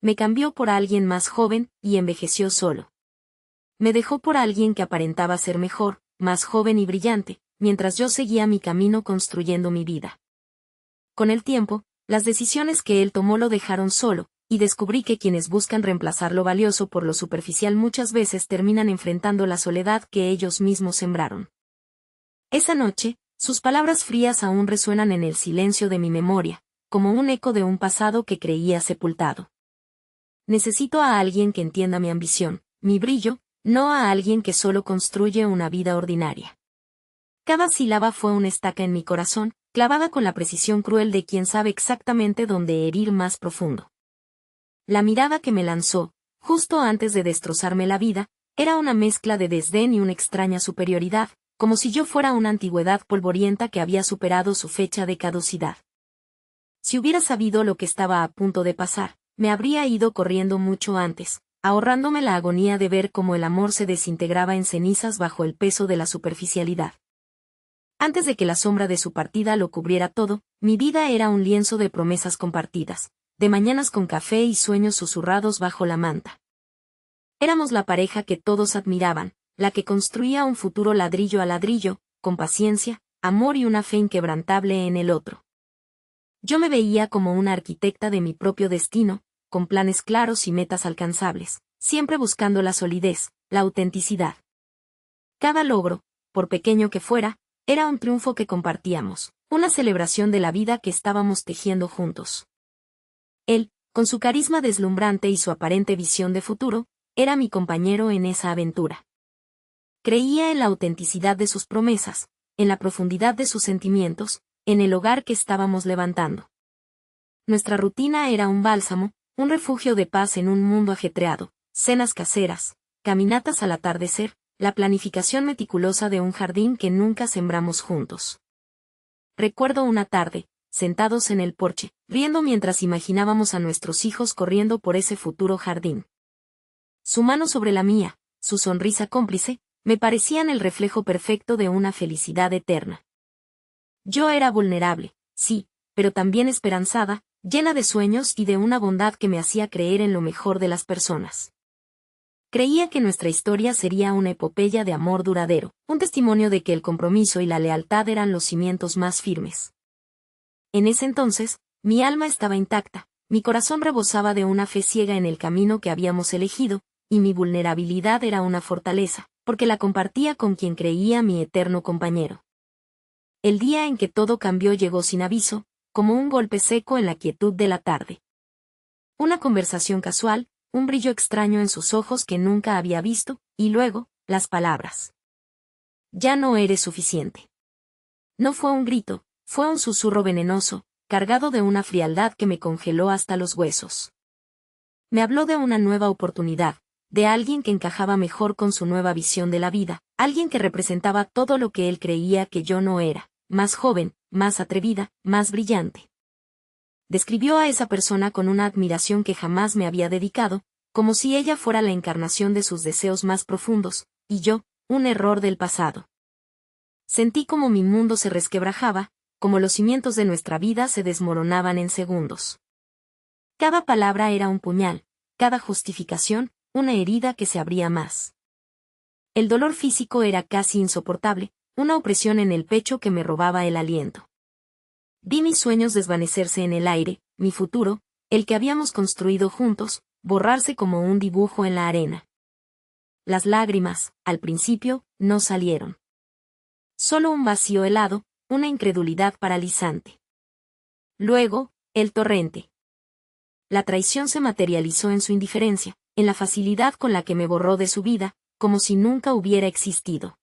Me cambió por alguien más joven, y envejeció solo. Me dejó por alguien que aparentaba ser mejor, más joven y brillante, mientras yo seguía mi camino construyendo mi vida. Con el tiempo, las decisiones que él tomó lo dejaron solo, y descubrí que quienes buscan reemplazar lo valioso por lo superficial muchas veces terminan enfrentando la soledad que ellos mismos sembraron. Esa noche, sus palabras frías aún resuenan en el silencio de mi memoria, como un eco de un pasado que creía sepultado. Necesito a alguien que entienda mi ambición, mi brillo, no a alguien que solo construye una vida ordinaria. Cada sílaba fue una estaca en mi corazón, clavada con la precisión cruel de quien sabe exactamente dónde herir más profundo. La mirada que me lanzó, justo antes de destrozarme la vida, era una mezcla de desdén y una extraña superioridad, como si yo fuera una antigüedad polvorienta que había superado su fecha de caducidad. Si hubiera sabido lo que estaba a punto de pasar, me habría ido corriendo mucho antes, ahorrándome la agonía de ver cómo el amor se desintegraba en cenizas bajo el peso de la superficialidad. Antes de que la sombra de su partida lo cubriera todo, mi vida era un lienzo de promesas compartidas, de mañanas con café y sueños susurrados bajo la manta. Éramos la pareja que todos admiraban, la que construía un futuro ladrillo a ladrillo, con paciencia, amor y una fe inquebrantable en el otro. Yo me veía como una arquitecta de mi propio destino, con planes claros y metas alcanzables, siempre buscando la solidez, la autenticidad. Cada logro, por pequeño que fuera, era un triunfo que compartíamos, una celebración de la vida que estábamos tejiendo juntos. Él, con su carisma deslumbrante y su aparente visión de futuro, era mi compañero en esa aventura. Creía en la autenticidad de sus promesas, en la profundidad de sus sentimientos, en el hogar que estábamos levantando. Nuestra rutina era un bálsamo, un refugio de paz en un mundo ajetreado, cenas caseras, caminatas al atardecer, la planificación meticulosa de un jardín que nunca sembramos juntos. Recuerdo una tarde, sentados en el porche, riendo mientras imaginábamos a nuestros hijos corriendo por ese futuro jardín. Su mano sobre la mía, su sonrisa cómplice, me parecían el reflejo perfecto de una felicidad eterna. Yo era vulnerable, sí, pero también esperanzada, llena de sueños y de una bondad que me hacía creer en lo mejor de las personas. Creía que nuestra historia sería una epopeya de amor duradero, un testimonio de que el compromiso y la lealtad eran los cimientos más firmes. En ese entonces, mi alma estaba intacta, mi corazón rebosaba de una fe ciega en el camino que habíamos elegido, y mi vulnerabilidad era una fortaleza, porque la compartía con quien creía mi eterno compañero. El día en que todo cambió llegó sin aviso, como un golpe seco en la quietud de la tarde. Una conversación casual, un brillo extraño en sus ojos que nunca había visto, y luego, las palabras. Ya no eres suficiente. No fue un grito, fue un susurro venenoso, cargado de una frialdad que me congeló hasta los huesos. Me habló de una nueva oportunidad, de alguien que encajaba mejor con su nueva visión de la vida, alguien que representaba todo lo que él creía que yo no era, más joven, más atrevida, más brillante. Describió a esa persona con una admiración que jamás me había dedicado, como si ella fuera la encarnación de sus deseos más profundos, y yo, un error del pasado. Sentí como mi mundo se resquebrajaba, como los cimientos de nuestra vida se desmoronaban en segundos. Cada palabra era un puñal, cada justificación, una herida que se abría más. El dolor físico era casi insoportable, una opresión en el pecho que me robaba el aliento. Vi mis sueños desvanecerse en el aire, mi futuro, el que habíamos construido juntos, borrarse como un dibujo en la arena. Las lágrimas, al principio, no salieron. Solo un vacío helado, una incredulidad paralizante. Luego, el torrente. La traición se materializó en su indiferencia, en la facilidad con la que me borró de su vida, como si nunca hubiera existido.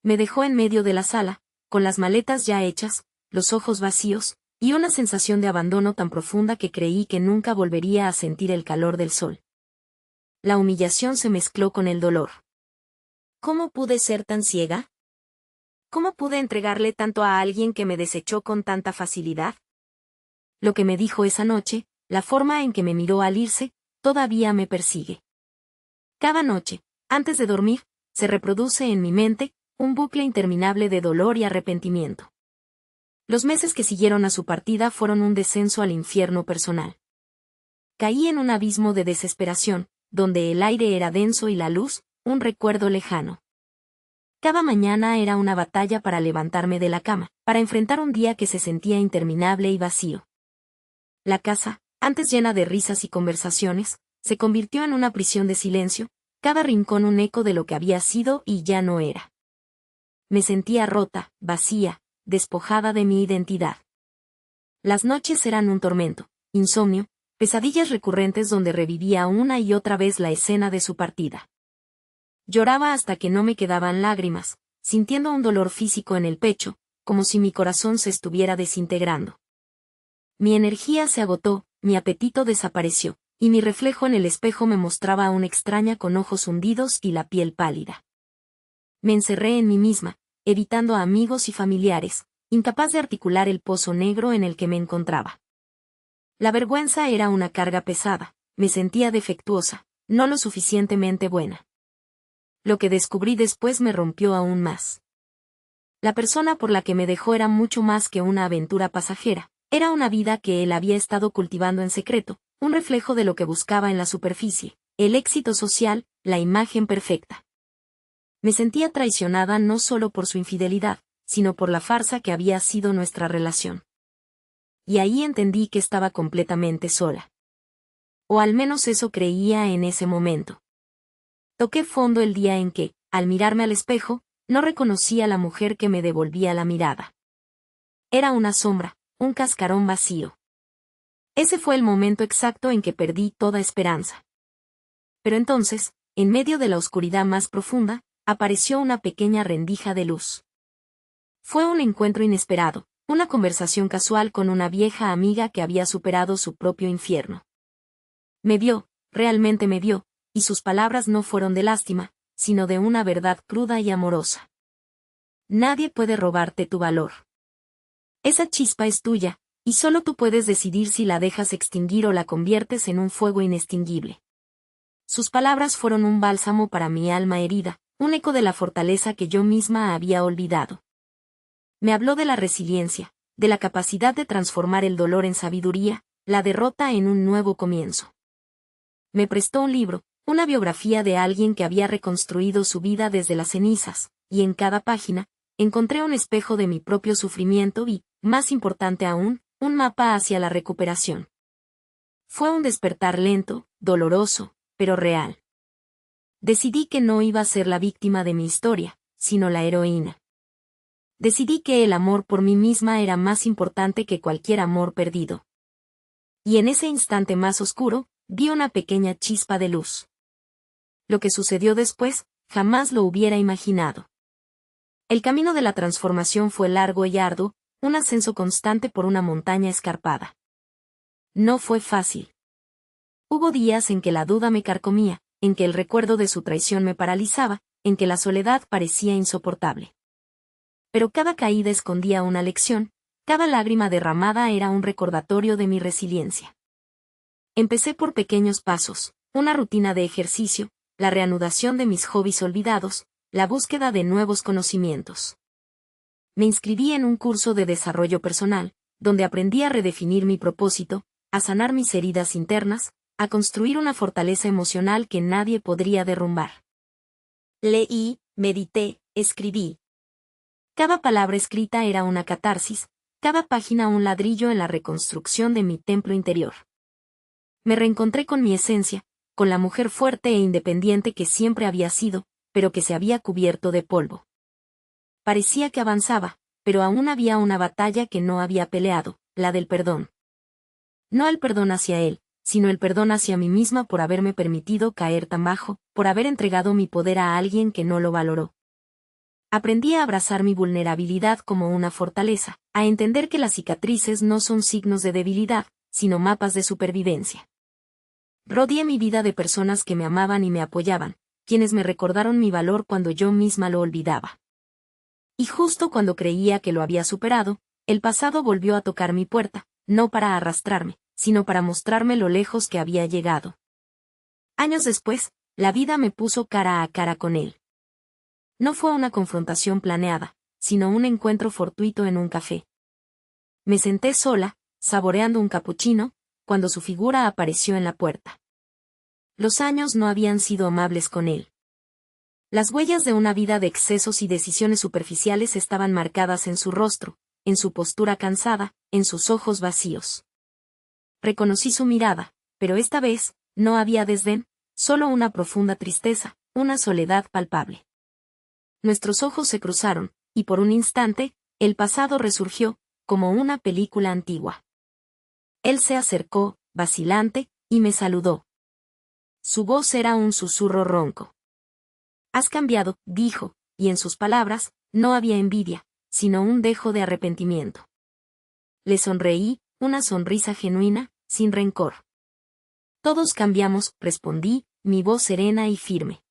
Me dejó en medio de la sala, con las maletas ya hechas, los ojos vacíos, y una sensación de abandono tan profunda que creí que nunca volvería a sentir el calor del sol. La humillación se mezcló con el dolor. ¿Cómo pude ser tan ciega? ¿Cómo pude entregarle tanto a alguien que me desechó con tanta facilidad? Lo que me dijo esa noche, la forma en que me miró al irse, todavía me persigue. Cada noche, antes de dormir, se reproduce en mi mente, un bucle interminable de dolor y arrepentimiento. Los meses que siguieron a su partida fueron un descenso al infierno personal. caí en un abismo de desesperación, donde el aire era denso y la luz, un recuerdo lejano. Cada mañana era una batalla para levantarme de la cama, para enfrentar un día que se sentía interminable y vacío. La casa, antes llena de risas y conversaciones, se convirtió en una prisión de silencio, cada rincón un eco de lo que había sido y ya no era. Me sentía rota, vacía, despojada de mi identidad. Las noches eran un tormento, insomnio, pesadillas recurrentes donde revivía una y otra vez la escena de su partida. Lloraba hasta que no me quedaban lágrimas, sintiendo un dolor físico en el pecho, como si mi corazón se estuviera desintegrando. Mi energía se agotó, mi apetito desapareció, y mi reflejo en el espejo me mostraba a una extraña con ojos hundidos y la piel pálida. Me encerré en mí misma, evitando a amigos y familiares, incapaz de articular el pozo negro en el que me encontraba. La vergüenza era una carga pesada, me sentía defectuosa, no lo suficientemente buena. Lo que descubrí después me rompió aún más. La persona por la que me dejó era mucho más que una aventura pasajera, era una vida que él había estado cultivando en secreto, un reflejo de lo que buscaba en la superficie, el éxito social, la imagen perfecta. Me sentía traicionada no solo por su infidelidad, sino por la farsa que había sido nuestra relación. Y ahí entendí que estaba completamente sola. O al menos eso creía en ese momento. Toqué fondo el día en que, al mirarme al espejo, no reconocí a la mujer que me devolvía la mirada. Era una sombra, un cascarón vacío. Ese fue el momento exacto en que perdí toda esperanza. Pero entonces, en medio de la oscuridad más profunda, apareció una pequeña rendija de luz. Fue un encuentro inesperado, una conversación casual con una vieja amiga que había superado su propio infierno. Me vio, realmente me vio, y sus palabras no fueron de lástima, sino de una verdad cruda y amorosa. Nadie puede robarte tu valor. Esa chispa es tuya, y solo tú puedes decidir si la dejas extinguir o la conviertes en un fuego inextinguible. Sus palabras fueron un bálsamo para mi alma herida, un eco de la fortaleza que yo misma había olvidado. Me habló de la resiliencia, de la capacidad de transformar el dolor en sabiduría, la derrota en un nuevo comienzo. Me prestó un libro, una biografía de alguien que había reconstruido su vida desde las cenizas, y en cada página, encontré un espejo de mi propio sufrimiento y, más importante aún, un mapa hacia la recuperación. Fue un despertar lento, doloroso, pero real. Decidí que no iba a ser la víctima de mi historia, sino la heroína. Decidí que el amor por mí misma era más importante que cualquier amor perdido. Y en ese instante más oscuro, vi una pequeña chispa de luz. Lo que sucedió después, jamás lo hubiera imaginado. El camino de la transformación fue largo y arduo, un ascenso constante por una montaña escarpada. No fue fácil. Hubo días en que la duda me carcomía, en que el recuerdo de su traición me paralizaba, en que la soledad parecía insoportable. Pero cada caída escondía una lección, cada lágrima derramada era un recordatorio de mi resiliencia. Empecé por pequeños pasos, una rutina de ejercicio, la reanudación de mis hobbies olvidados, la búsqueda de nuevos conocimientos. Me inscribí en un curso de desarrollo personal, donde aprendí a redefinir mi propósito, a sanar mis heridas internas, a construir una fortaleza emocional que nadie podría derrumbar. Leí, medité, escribí. Cada palabra escrita era una catarsis, cada página un ladrillo en la reconstrucción de mi templo interior. Me reencontré con mi esencia, con la mujer fuerte e independiente que siempre había sido, pero que se había cubierto de polvo. Parecía que avanzaba, pero aún había una batalla que no había peleado, la del perdón. No el perdón hacia él, sino el perdón hacia mí misma por haberme permitido caer tan bajo, por haber entregado mi poder a alguien que no lo valoró. Aprendí a abrazar mi vulnerabilidad como una fortaleza, a entender que las cicatrices no son signos de debilidad, sino mapas de supervivencia. Rodeé mi vida de personas que me amaban y me apoyaban, quienes me recordaron mi valor cuando yo misma lo olvidaba. Y justo cuando creía que lo había superado, el pasado volvió a tocar mi puerta, no para arrastrarme, sino para mostrarme lo lejos que había llegado. Años después, la vida me puso cara a cara con él. No fue una confrontación planeada, sino un encuentro fortuito en un café. Me senté sola, saboreando un capuchino, cuando su figura apareció en la puerta. Los años no habían sido amables con él. Las huellas de una vida de excesos y decisiones superficiales estaban marcadas en su rostro, en su postura cansada, en sus ojos vacíos. Reconocí su mirada, pero esta vez, no había desdén, solo una profunda tristeza, una soledad palpable. Nuestros ojos se cruzaron, y por un instante, el pasado resurgió, como una película antigua. Él se acercó, vacilante, y me saludó. Su voz era un susurro ronco. «Has cambiado», dijo, y en sus palabras, no había envidia, sino un dejo de arrepentimiento. Le sonreí, una sonrisa genuina, sin rencor. «Todos cambiamos», respondí, mi voz serena y firme.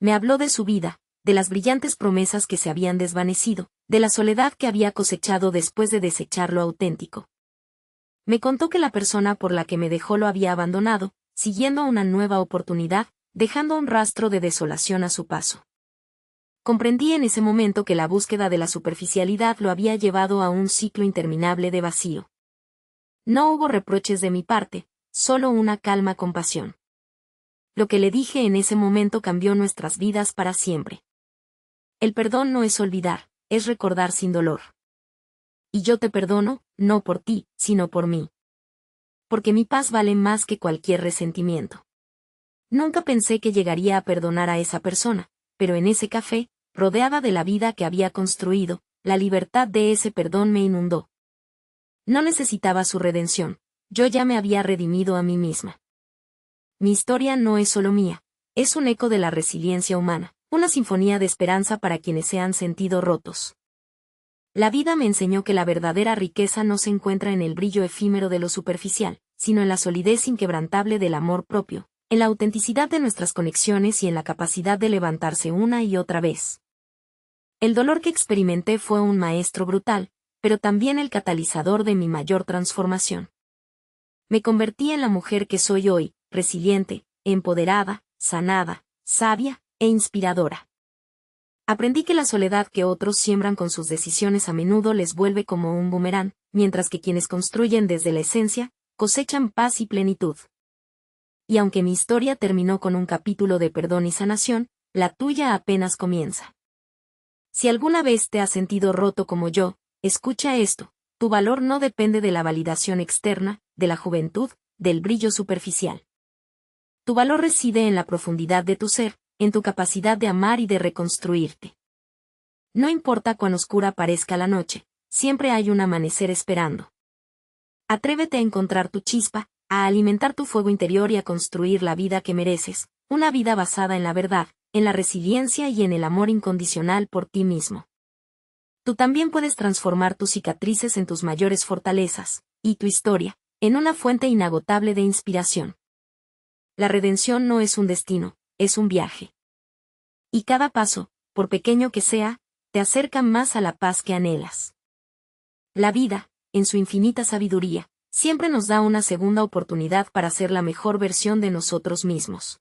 Me habló de su vida, de las brillantes promesas que se habían desvanecido, de la soledad que había cosechado después de desechar lo auténtico. Me contó que la persona por la que me dejó lo había abandonado, siguiendo una nueva oportunidad, dejando un rastro de desolación a su paso. Comprendí en ese momento que la búsqueda de la superficialidad lo había llevado a un ciclo interminable de vacío. No hubo reproches de mi parte, solo una calma compasión. Lo que le dije en ese momento cambió nuestras vidas para siempre. El perdón no es olvidar, es recordar sin dolor. Y yo te perdono, no por ti, sino por mí. Porque mi paz vale más que cualquier resentimiento. Nunca pensé que llegaría a perdonar a esa persona, pero en ese café, rodeada de la vida que había construido, la libertad de ese perdón me inundó. No necesitaba su redención, yo ya me había redimido a mí misma. Mi historia no es solo mía, es un eco de la resiliencia humana, una sinfonía de esperanza para quienes se han sentido rotos. La vida me enseñó que la verdadera riqueza no se encuentra en el brillo efímero de lo superficial, sino en la solidez inquebrantable del amor propio, en la autenticidad de nuestras conexiones y en la capacidad de levantarse una y otra vez. El dolor que experimenté fue un maestro brutal, pero también el catalizador de mi mayor transformación. Me convertí en la mujer que soy hoy, resiliente, empoderada, sanada, sabia e inspiradora. Aprendí que la soledad que otros siembran con sus decisiones a menudo les vuelve como un boomerang, mientras que quienes construyen desde la esencia, cosechan paz y plenitud. Y aunque mi historia terminó con un capítulo de perdón y sanación, la tuya apenas comienza. Si alguna vez te has sentido roto como yo, escucha esto, tu valor no depende de la validación externa, de la juventud, del brillo superficial. Tu valor reside en la profundidad de tu ser, en tu capacidad de amar y de reconstruirte. No importa cuán oscura parezca la noche, siempre hay un amanecer esperando. Atrévete a encontrar tu chispa, a alimentar tu fuego interior y a construir la vida que mereces, una vida basada en la verdad, en la resiliencia y en el amor incondicional por ti mismo. Tú también puedes transformar tus cicatrices en tus mayores fortalezas, y tu historia, en una fuente inagotable de inspiración. La redención no es un destino, es un viaje. Y cada paso, por pequeño que sea, te acerca más a la paz que anhelas. La vida, en su infinita sabiduría, siempre nos da una segunda oportunidad para ser la mejor versión de nosotros mismos.